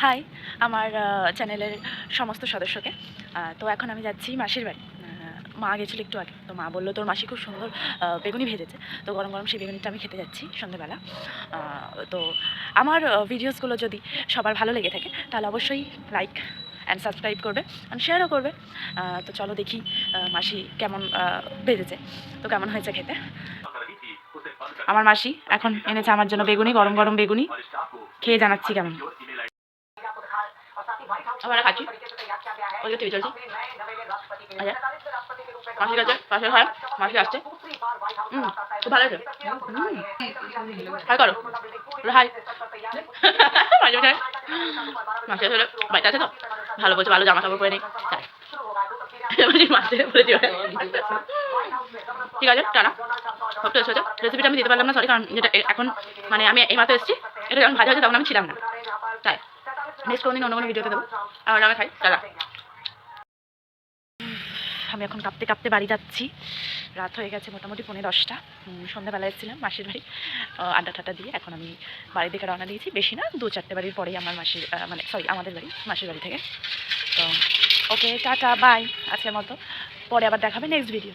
High আমার চ্যানেলের সমস্ত সদস্যকে। তো এখন আমি যাচ্ছি মাসির বাড়ি। মা গেছিলো একটু আগে, তো মা বললো তোর মাসি খুব সুন্দর বেগুনি ভেজেছে, তো গরম গরম সেই বেগুনিটা আমি খেতে যাচ্ছি সন্ধ্যেবেলা। তো আমার ভিডিওসগুলো যদি সবার ভালো লেগে থাকে তাহলে অবশ্যই লাইক অ্যান্ড সাবস্ক্রাইব করবে অ্যান্ড শেয়ারও করবে। তো চলো দেখি মাসি কেমন ভেজেছে, তো কেমন হয়েছে খেতে। আমার মাসি এখন এনেছে আমার জন্য বেগুনি, গরম গরম বেগুনি, খেয়ে জানাচ্ছি কেমন। আমরা খাচ্ছি, ওই টিভি চলছে। আচ্ছা, মাসির কাছে পাশে হয়, মাসি আসছে। খুব ভালো হয়েছে। হাই করো, হাই। মাঝে মাঝে মাসি আসলে বাড়িতে আছে তো, ভালো বলছে, ভালো জামা কাপড় পরে নেই, তাই মাসি বলে দিও। ঠিক আছে, টানা। সব টেস্ট হয়েছে। রেসিপিটা আমি দিতে পারলাম না, সরি, কারণ যেটা এখন মানে আমি এই মাত্র এসেছি, এটা যখন ভাজা হয়েছে তখন আমি ছিলাম না, তাই নেক্সট কোনো দিন অন্য কোনো ভিডিওতে দেবো। আর আমি খাই, টানা। আমি এখন কাঁপতে কাঁপতে বাড়ি যাচ্ছি। রাত হয়ে গেছে মোটামুটি 10:45। সন্ধ্যাবেলা এসেছিলাম মাসির বাড়ি আড্ডা ঠাড্ডা দিয়ে। এখন আমি বাড়ির দিকে রওনা দিয়েছি, বেশি না, 2-4টে বাড়ির পরেই আমার মাসির মানে সরি আমাদের বাড়ি, মাসির বাড়ি থেকে। তো ওকে, টাটা, বাই আজকের মতো। পরে আবার দেখাবে নেক্সট ভিডিও।